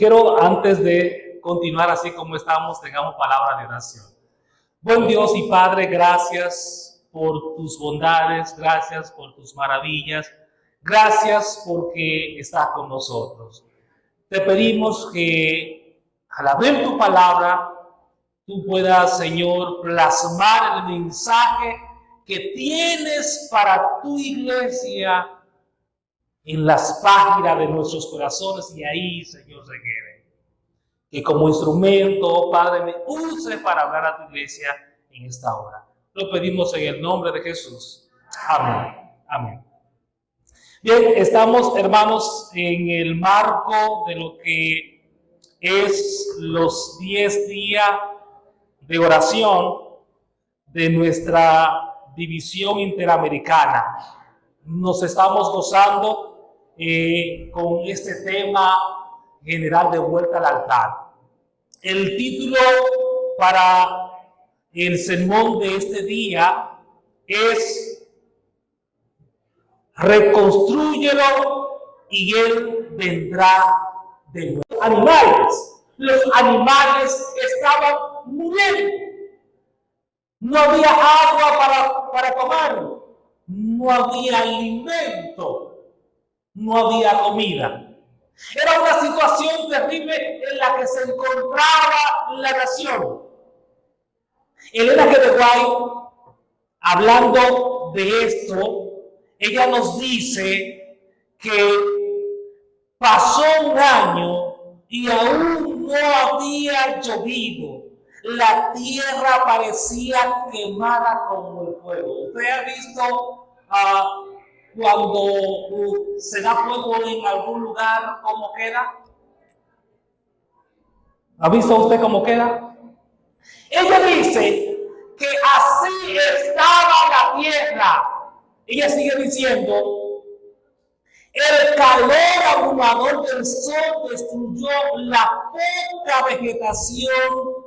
Quiero, antes de continuar así como estamos, tengamos palabra de oración. Buen Dios y Padre, gracias por tus bondades, gracias por tus maravillas, gracias porque estás con nosotros. Te pedimos que al abrir tu palabra, tú puedas, Señor, plasmar el mensaje que tienes para tu iglesia en las páginas de nuestros corazones y ahí, Señor, se quede. Que como instrumento, Padre, me use para hablar a tu iglesia en esta hora. Lo pedimos en el nombre de Jesús. Amén. Amén. Bien, estamos, hermanos, en el marco de lo que es los 10 días de oración de nuestra división interamericana. Nos estamos gozando con este tema general de vuelta al altar. El título para el sermón de este día es Reconstrúyelo y Él vendrá de nuevo. Los animales estaban muriendo. No había agua para tomar. No había alimento. No había comida. Era una situación terrible en la que se encontraba la nación. Elena G. de White, hablando de esto, ella nos dice que pasó un año y aún no había llovido. La tierra parecía quemada como el fuego. ¿Usted ha visto cuando se da fuego en algún lugar cómo queda? ¿Ha visto usted cómo queda? Ella dice que así estaba la tierra. Ella sigue diciendo, el calor abrumador del sol destruyó la poca vegetación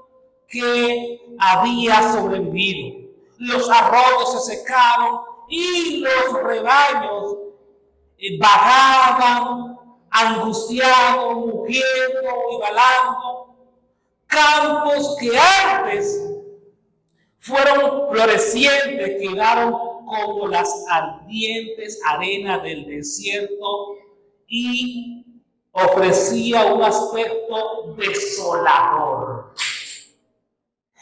que había sobrevivido. Los arroyos se secaron y los rebaños vagaban, angustiados, mugiendo y balando. Campos que antes fueron florecientes quedaron como las ardientes arenas del desierto y ofrecía un aspecto desolador.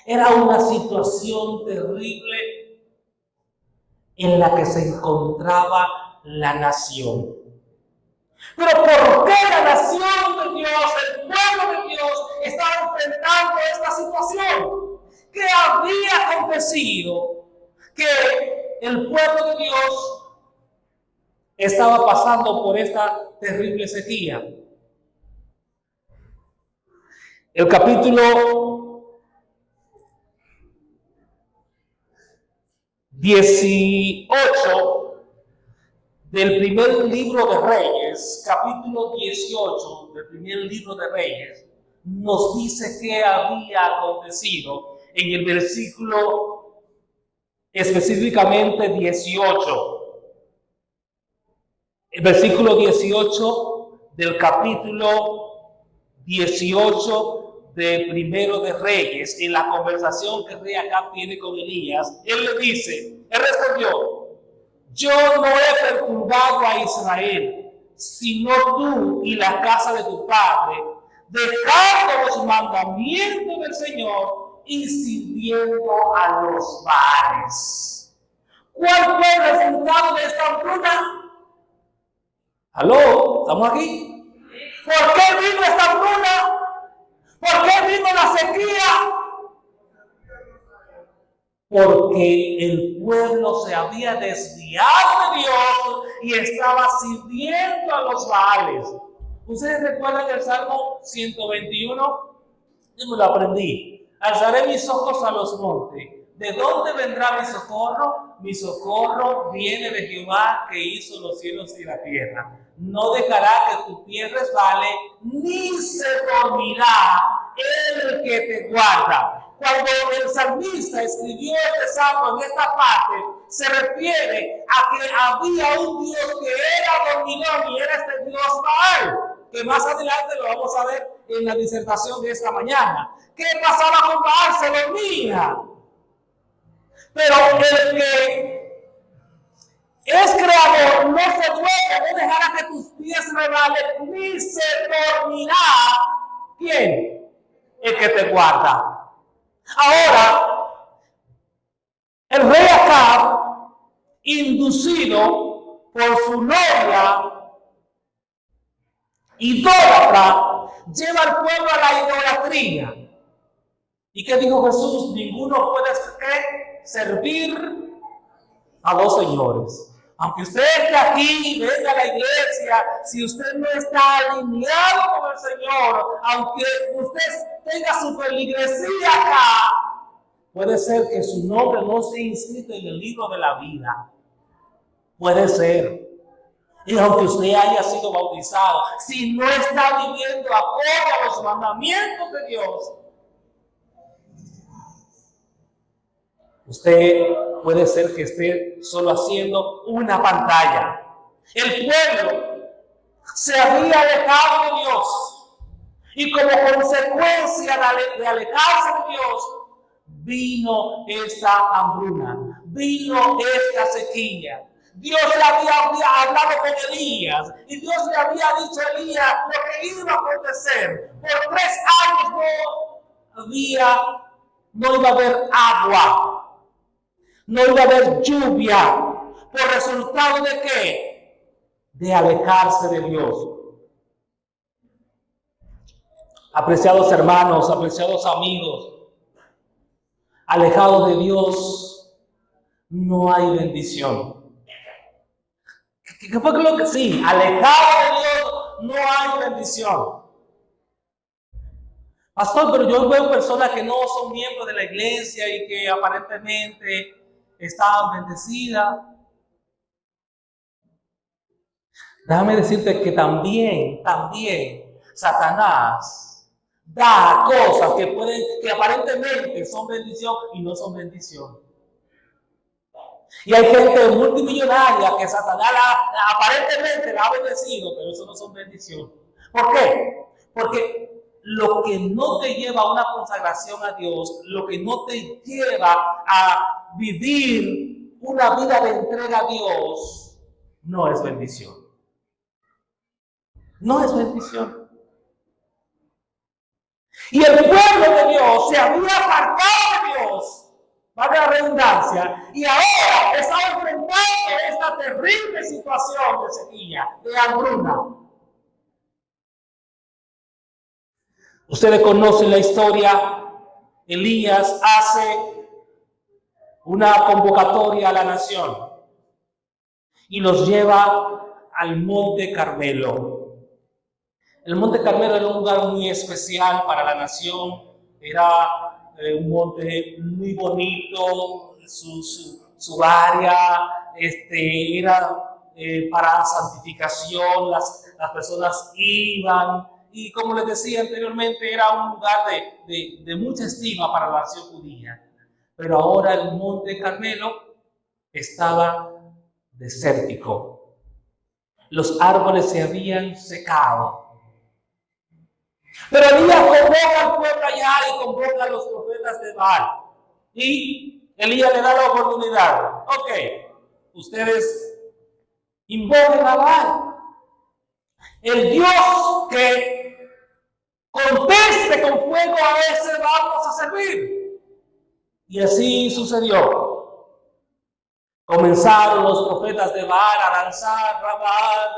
Era una situación terrible en la que se encontraba la nación. Pero ¿por qué la nación de Dios, el pueblo de Dios, estaba enfrentando esta situación? ¿Qué había acontecido que el pueblo de Dios estaba pasando por esta terrible sequía? El capítulo 18 del primer libro de Reyes, capítulo 18 del primer libro de Reyes, nos dice qué había acontecido en el versículo específicamente 18. El versículo 18 del capítulo 18 del primero de Reyes, en la conversación que el rey Acab tiene con Elías, él le dice, él respondió, yo no he perturbado a Israel, sino tú y la casa de tu padre, dejando los mandamientos del Señor y sirviendo a los baales. ¿Cuál fue el resultado de esta hambruna? ¿Aló? ¿Estamos aquí? ¿Por qué vino esta hambruna? ¿Por qué vino la sequía? Porque el pueblo se había desviado de Dios y estaba sirviendo a los baales. ¿Ustedes recuerdan el Salmo 121? Yo me lo aprendí. Alzaré mis ojos a los montes. ¿De dónde vendrá mi socorro? Mi socorro viene de Jehová, que hizo los cielos y la tierra. No dejará que tu pie resbale, ni se dormirá el que te guarda. Cuando el salmista escribió este salmo en esta parte, se refiere a que había un Dios que era dormilón y era este Dios Baal, que más adelante lo vamos a ver en la disertación de esta mañana. ¿Qué pasaba con Baal? Se dormía. Pero el que es creador no se duerme, no dejará que tus pies resbalen, ni se dormirá. ¿Quién? El que te guarda. Ahora, el rey Acab, inducido por su novia idólatra, lleva al pueblo a la idolatría. ¿Y qué dijo Jesús? Ninguno puede servir a dos señores. Aunque usted esté aquí, venga a la iglesia, si usted no está alineado con el Señor, aunque usted tenga su feligresía acá, puede ser que su nombre no sea inscrito en el libro de la vida. Puede ser. Y aunque usted haya sido bautizado, si no está viviendo acorde a los mandamientos de Dios, usted puede ser que esté solo haciendo una pantalla. El pueblo se había alejado de Dios y como consecuencia de alejarse de Dios, vino esta hambruna, vino esta sequía. Dios le había hablado con Elías y Dios le había dicho a Elías lo que iba a acontecer. Por 3 años no iba a haber agua, no iba a haber lluvia. ¿Por resultado de qué? De alejarse de Dios. Apreciados hermanos, apreciados amigos, alejados de Dios no hay bendición. ¿Qué fue lo que sí? Alejado de Dios no hay bendición. Pastor, pero yo veo personas que no son miembros de la iglesia y que aparentemente están bendecidas. Déjame decirte que también Satanás da cosas que aparentemente son bendición y no son bendición. Y hay gente multimillonaria que Satanás aparentemente la ha bendecido, pero eso no son bendiciones. ¿Por qué? Porque lo que no te lleva a una consagración a Dios, lo que no te lleva a vivir una vida de entrega a Dios, no es bendición. No es bendición. Y el pueblo de Dios se había apartado de Dios, valga la redundancia, y ahora estaba enfrentando esta terrible situación de sequía, de hambruna. Ustedes conocen la historia. Elías hace una convocatoria a la nación y los lleva al Monte Carmelo. El Monte Carmelo era un lugar muy especial para la nación. Era un monte muy bonito, su área era para santificación. Las personas iban. Y como les decía anteriormente, era un lugar de mucha estima para la nación judía. Pero ahora el Monte Carmelo estaba desértico. Los árboles se habían secado. Pero Elías convoca al pueblo allá y convoca a los profetas de Baal. Y Elías le da la oportunidad. Ok, ustedes invoquen a Baal, el Dios que conteste con fuego, a ese vamos a servir. Y así sucedió. Comenzaron los profetas de Baal a lanzar. Baal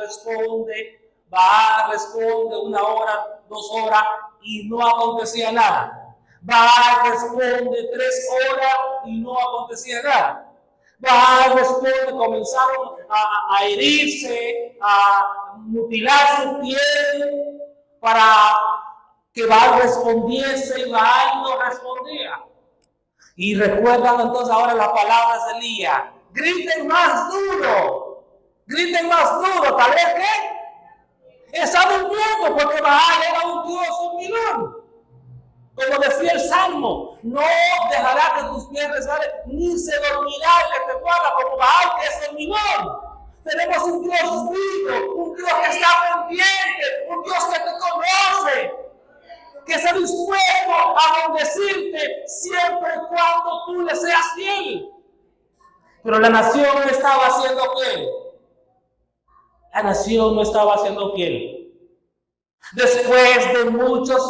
responde 1 hora, 2 horas y no acontecía nada. Baal responde 3 horas y no acontecía nada. Baal responde, comenzaron a herirse, a mutilar su piel para que Baal respondiese, y Baal no respondía. Y recuerdan entonces ahora las palabras de Elías: griten más duro, tal vez que está durmiendo, porque Baal era un dios dormilón. Como decía el Salmo, no dejará que tus pies resbalen, ni se dormirá el que te guarda, como Baal, que es dormilón. Tenemos un Dios vivo, un Dios que está pendiente, un Dios que te conoce. que está dispuesto a bendecirte siempre y cuando tú le seas fiel. Pero la nación no estaba siendo fiel. La nación no estaba siendo fiel. Después de muchas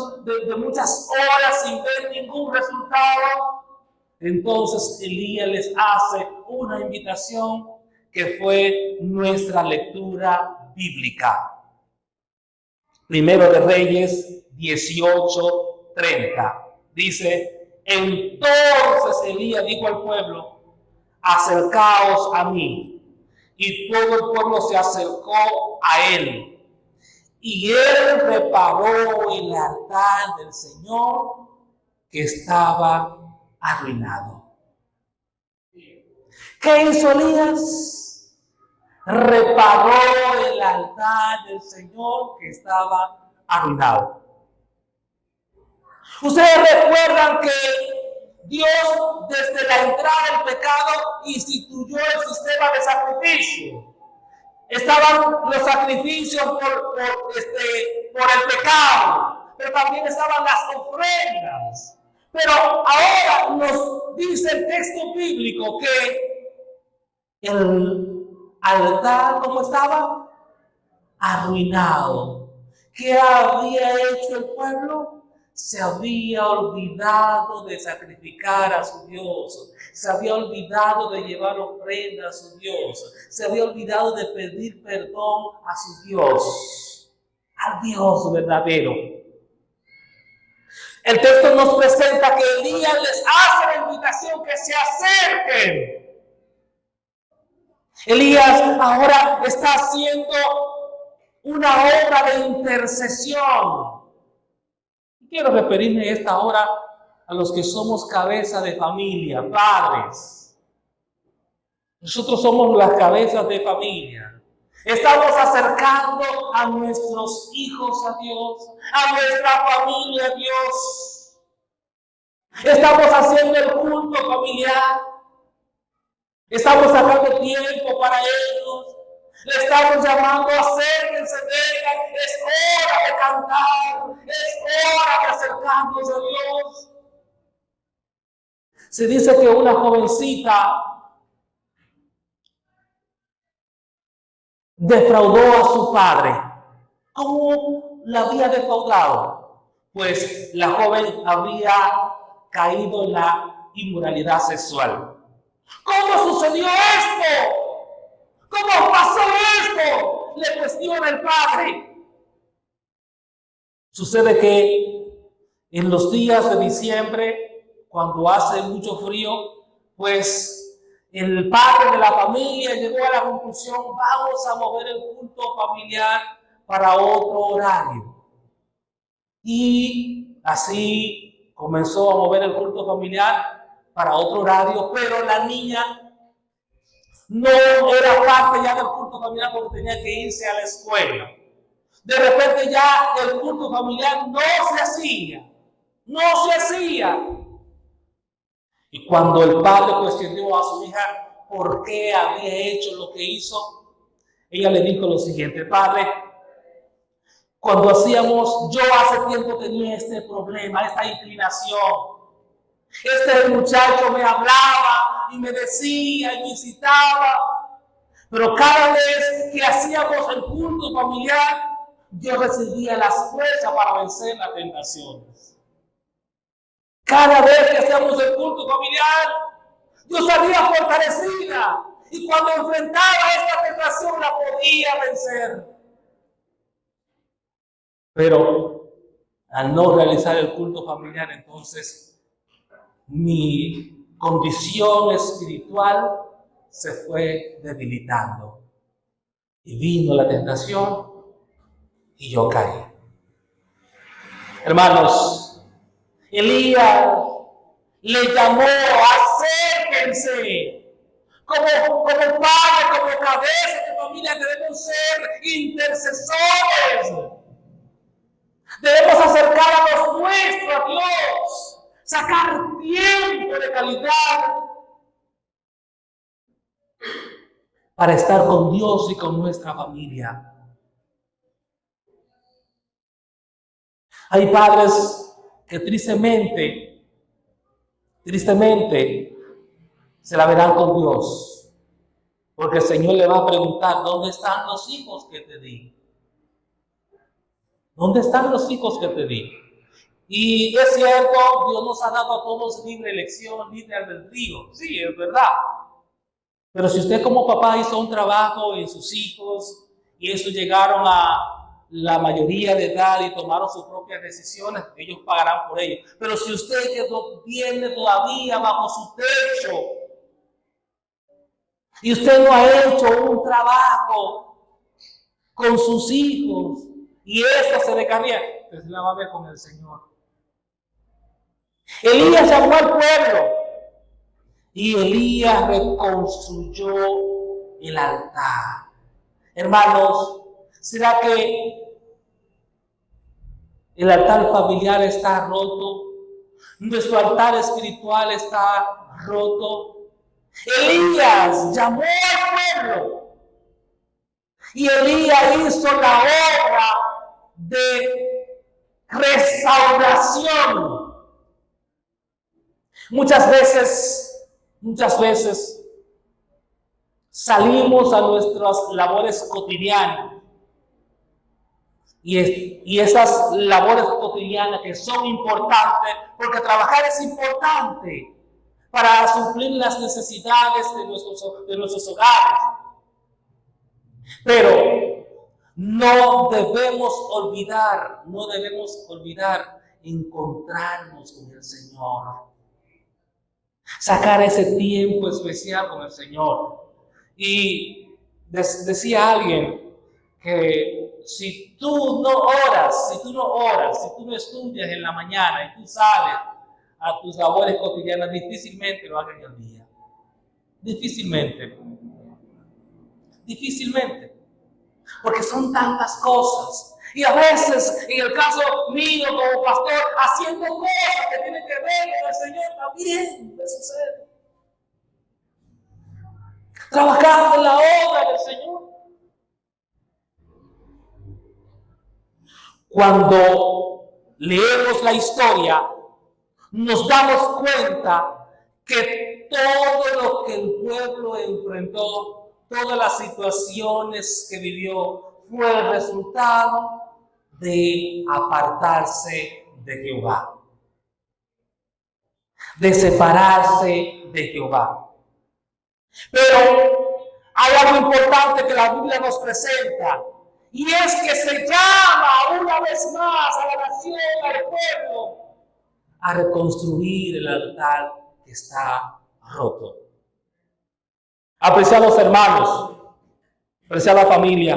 horas sin ver ningún resultado, entonces Elías les hace una invitación que fue nuestra lectura bíblica. Primero de Reyes 18:30. Dice: entonces Elías dijo al pueblo: acercaos a mí. Y todo el pueblo se acercó a él. Y él reparó el altar del Señor que estaba arruinado. ¿Qué hizo Elías? Reparó el altar del Señor que estaba arruinado. Ustedes recuerdan que Dios, desde la entrada del pecado, instituyó el sistema de sacrificio. Estaban los sacrificios por el pecado, pero también estaban las ofrendas. Pero ahora nos dice el texto bíblico que el altar, ¿cómo estaba? Arruinado. ¿Qué había hecho el pueblo? Se había olvidado de sacrificar a su Dios, se había olvidado de llevar ofrenda a su Dios, se había olvidado de pedir perdón a su Dios, al Dios verdadero. El texto nos presenta que Elías les hace la invitación que se acerquen. Elías ahora está haciendo una obra de intercesión. Quiero referirme a esta hora a los que somos cabeza de familia, padres. Nosotros somos las cabezas de familia. Estamos acercando a nuestros hijos a Dios, a nuestra familia a Dios. Estamos haciendo el culto familiar. Estamos sacando tiempo para ellos. Le estamos llamando: acérquense, vengan, es hora de cantar, es hora de acercarnos a Dios. Se dice que una jovencita defraudó a su padre. ¿Cómo la había defraudado? Pues la joven había caído en la inmoralidad sexual. ¿Cómo sucedió esto? ¿Cómo pasó esto? Le cuestiona el padre. Sucede que en los días de diciembre, cuando hace mucho frío, pues el padre de la familia llegó a la conclusión: vamos a mover el culto familiar para otro horario. Y así comenzó a mover el culto familiar para otro horario, pero la niña no era parte ya del culto familiar porque tenía que irse a la escuela. De repente ya el culto familiar no se hacía. Y cuando el padre cuestionó a su hija por qué había hecho lo que hizo, ella le dijo lo siguiente: padre, cuando yo hace tiempo tenía este problema, esta inclinación. Este muchacho me hablaba y me decía y me incitaba, pero cada vez que hacíamos el culto familiar, yo recibía las fuerzas para vencer las tentaciones. Cada vez que hacíamos el culto familiar, yo salía fortalecida y cuando enfrentaba esta tentación la podía vencer. Pero al no realizar el culto familiar, entonces mi condición espiritual se fue debilitando. Y vino la tentación y yo caí. Hermanos, Elías le llamó: acérquense. Como padre, como cabeza de familia, debemos ser intercesores. Debemos acercar a los nuestros a Dios, sacar tiempo de calidad para estar con Dios y con nuestra familia. Hay padres que tristemente, se la verán con Dios. Porque el Señor le va a preguntar, ¿dónde están los hijos que te di? ¿Dónde están los hijos que te di? Y es cierto, Dios nos ha dado a todos libre elección, libre albedrío. Sí, es verdad. Pero si usted como papá hizo un trabajo en sus hijos y ellos llegaron a la mayoría de edad y tomaron sus propias decisiones, ellos pagarán por ello. Pero si usted que viene todavía bajo su techo y usted no ha hecho un trabajo con sus hijos y eso se descarría, usted la va a ver con el Señor. Elías llamó al pueblo y Elías reconstruyó el altar. Hermanos, ¿será que el altar familiar está roto? ¿Nuestro altar espiritual está roto? Elías llamó al pueblo y Elías hizo la obra de restauración. Muchas veces salimos a nuestras labores cotidianas y esas labores cotidianas que son importantes, porque trabajar es importante para suplir las necesidades de nuestros hogares. Pero no debemos olvidar encontrarnos con el Señor. Sacar ese tiempo especial con el Señor. Y decía alguien que si tú no oras, si tú no estudias en la mañana y tú sales a tus labores cotidianas, difícilmente lo hagas en el día. Difícilmente. Porque son tantas cosas. Y a veces, en el caso mío como pastor, haciendo cosas que tienen que ver con el Señor, también me sucede. Trabajando en la obra del Señor. Cuando leemos la historia, nos damos cuenta que todo lo que el pueblo enfrentó, todas las situaciones que vivió, fue el resultado de apartarse de Jehová, de separarse de Jehová. Pero hay algo importante que la Biblia nos presenta, y es que se llama una vez más a la nación, al pueblo, a reconstruir el altar que está roto. Apreciados hermanos, apreciada familia,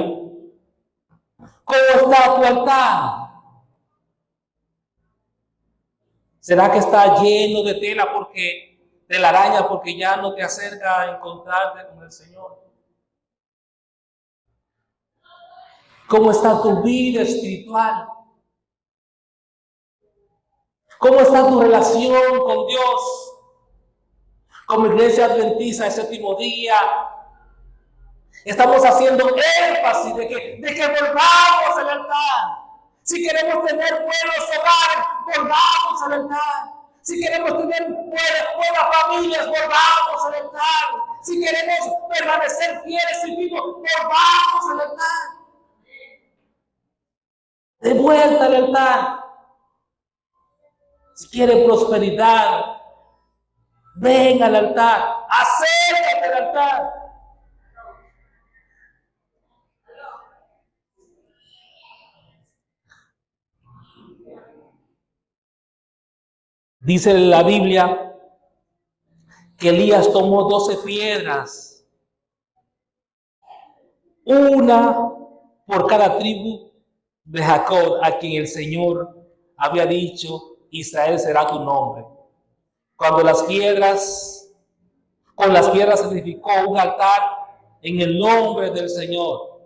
¿cómo está tu altar? ¿Será que está lleno de tela de la araña porque ya no te acerca a encontrarte con el Señor? ¿Cómo está tu vida espiritual? ¿Cómo está tu relación con Dios? Como Iglesia Adventista del Séptimo Día, estamos haciendo énfasis de que volvamos al altar. Si queremos tener buenos hogares, volvamos al altar. Si queremos tener buenas familias, volvamos al altar. Si queremos permanecer fieles y vivos, volvamos al altar. De vuelta al altar. Si quiere prosperidad, ven al altar, acércate al altar. Dice la Biblia que Elías tomó 12 piedras, una por cada tribu de Jacob, a quien el Señor había dicho, Israel será tu nombre. Con las piedras se edificó un altar en el nombre del Señor.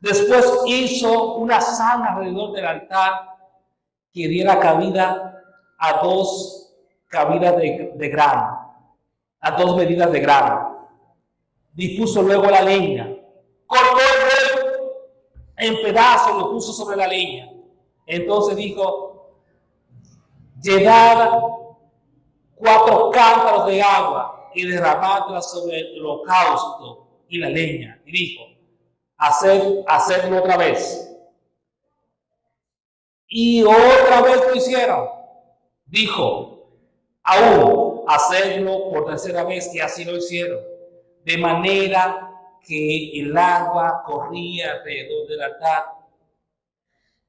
Después hizo una zanja alrededor del altar que diera cabida a 2 cabidas de grano, a 2 medidas de grano. Dispuso luego la leña, cortó el huevo en pedazos, lo puso sobre la leña. Entonces dijo: Llenad 4 cántaros de agua y derramadla sobre el holocausto y la leña. Y dijo, hacedlo otra vez. Y otra vez lo hicieron. Dijo, aún, hacedlo por tercera vez, y así lo hicieron. De manera que el agua corría alrededor del altar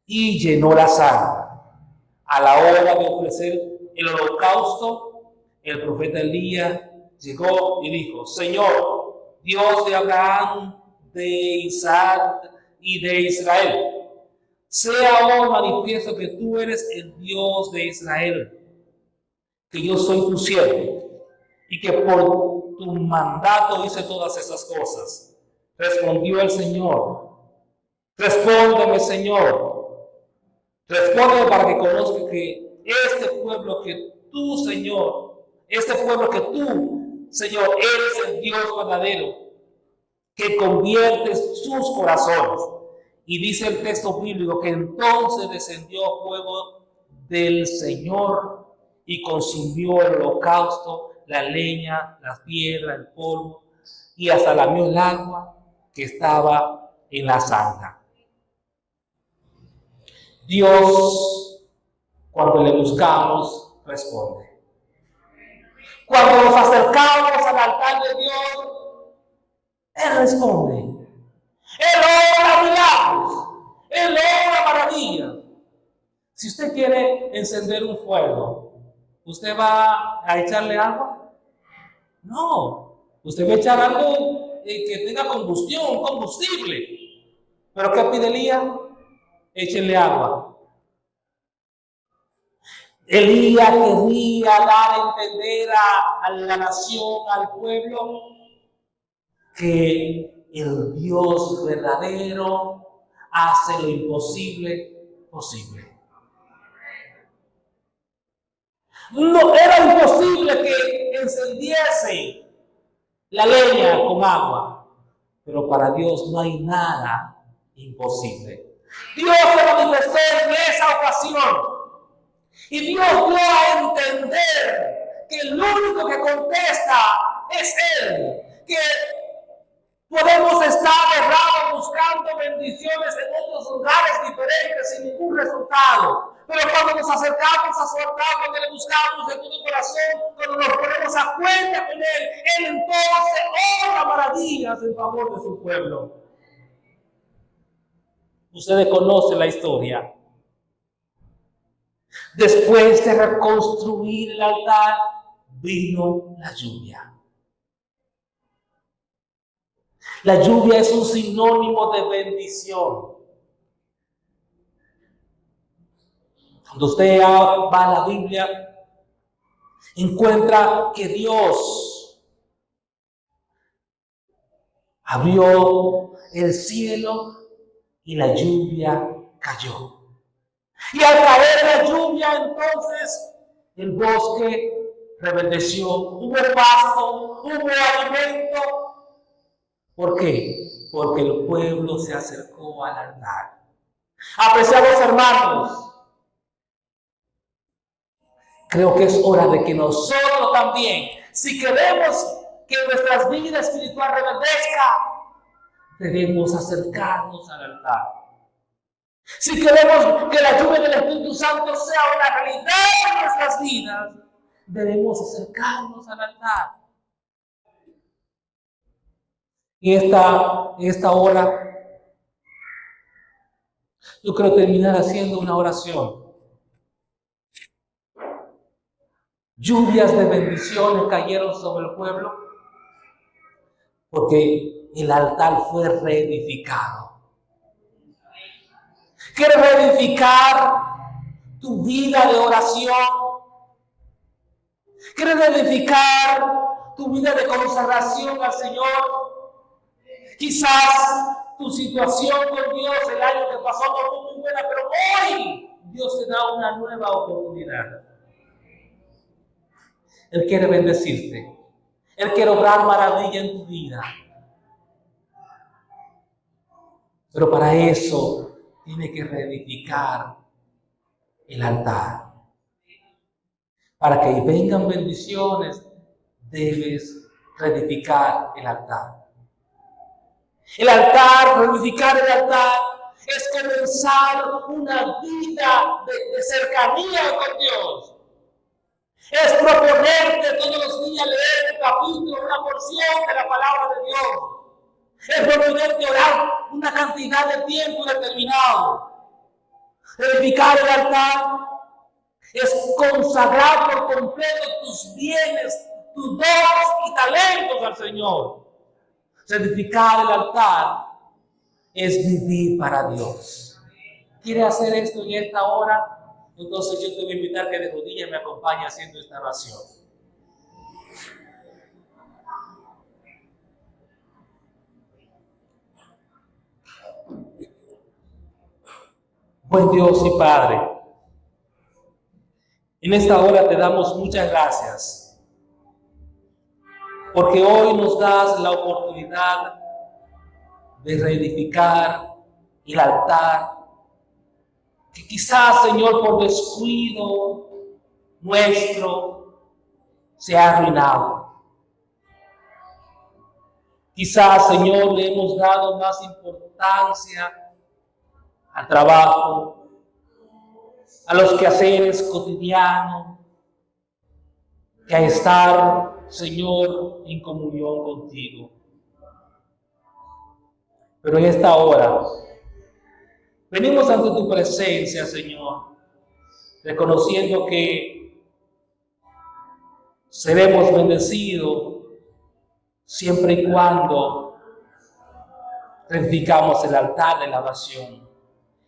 y llenó la sala. A la hora de ofrecer el holocausto, el profeta Elías llegó y dijo, Señor, Dios de Abraham, de Isaac y de Israel, sea hoy manifiesto que tú eres el Dios de Israel, que yo soy tu siervo y que por tu mandato hice todas esas cosas. Respondió el Señor, respóndeme, Señor, respóndeme para que conozca que este pueblo que tú, Señor, eres el Dios verdadero, que conviertes sus corazones. Y dice el texto bíblico que entonces descendió fuego del Señor y consumió el holocausto, la leña, las piedras, el polvo, y hasta lamió el agua que estaba en la zanja. Dios, cuando le buscamos, responde. Cuando nos acercamos al altar de Dios, Él responde. Él obra milagros. Él obra maravillas. Si usted quiere encender un fuego, ¿usted va a echarle agua? No. Usted va a echar algo que tenga combustión, combustible. ¿Pero qué pide Elías? Échenle agua. Elías quería dar a entender a la nación, al pueblo, que el Dios verdadero hace lo imposible posible. No era imposible que encendiese la leña con agua, pero para Dios no hay nada imposible. Dios se manifestó en esa ocasión y Dios dio a entender que el único que contesta es Él, que podemos estar errados buscando bendiciones en otros lugares diferentes sin ningún resultado. Pero cuando nos acercamos a su altar, cuando le buscamos de todo corazón, cuando nos ponemos a cuenta con Él entonces obra maravillas en favor de su pueblo. Ustedes conocen la historia. Después de reconstruir el altar, vino la lluvia. La lluvia es un sinónimo de bendición. Cuando usted va a la Biblia, encuentra que Dios abrió el cielo y la lluvia cayó. Y al caer la lluvia, entonces el bosque reverdeció, hubo pasto, hubo alimento. ¿Por qué? Porque el pueblo se acercó al altar. Apreciados hermanos, creo que es hora de que nosotros también, si queremos que nuestras vidas espiritual reverdezca, debemos acercarnos al altar. Si queremos que la lluvia del Espíritu Santo sea una realidad en nuestras vidas, debemos acercarnos al altar. Y esta hora, yo quiero terminar haciendo una oración. Lluvias de bendiciones cayeron sobre el pueblo porque el altar fue reedificado. ¿Quieres reedificar tu vida de oración? ¿Quieres reedificar tu vida de consagración al Señor? Quizás tu situación con Dios el año que pasó no fue muy buena, pero hoy Dios te da una nueva oportunidad. Él quiere bendecirte. Él quiere obrar maravilla en tu vida. Pero para eso tiene que reedificar el altar. Para que vengan bendiciones, debes reedificar el altar. El altar, reedificar el altar, es comenzar una vida de cercanía con Dios. Es proponerte todos los días leer un capítulo, una porción de la palabra de Dios. Es proponerte orar una cantidad de tiempo determinado. Reedificar el altar es consagrar por completo tus bienes, tus dones y talentos al Señor. Reedificar el altar es vivir para Dios. ¿Quieres hacer esto en esta hora? Entonces yo te voy a invitar que de rodillas me acompañe haciendo esta oración. Buen Dios y Padre, en esta hora te damos muchas gracias, porque hoy nos das la oportunidad de reedificar el altar, que quizás, Señor, por descuido nuestro se ha arruinado. Quizás, Señor, le hemos dado más importancia al trabajo, a los quehaceres cotidianos, que a estar, Señor, en comunión contigo. Pero en esta hora venimos ante tu presencia, Señor, reconociendo que seremos bendecidos siempre y cuando reedificamos el altar de la oración,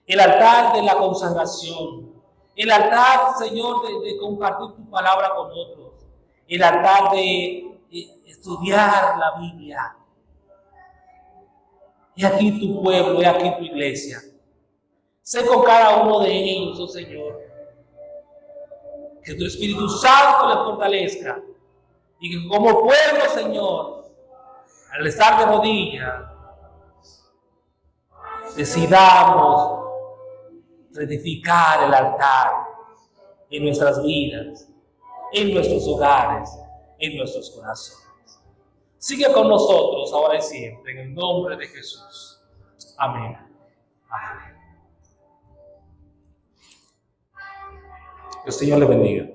el altar de la consagración, el altar, Señor, de compartir tu palabra con otros, el altar de estudiar la Biblia. Y aquí tu pueblo, y aquí tu iglesia. Sé con cada uno de ellos, oh Señor, que tu Espíritu Santo les fortalezca y que como pueblo, Señor, al estar de rodillas, decidamos reedificar el altar en nuestras vidas, en nuestros hogares, en nuestros corazones. Sigue con nosotros ahora y siempre, en el nombre de Jesús. Amén. Amén. Que el Señor le bendiga.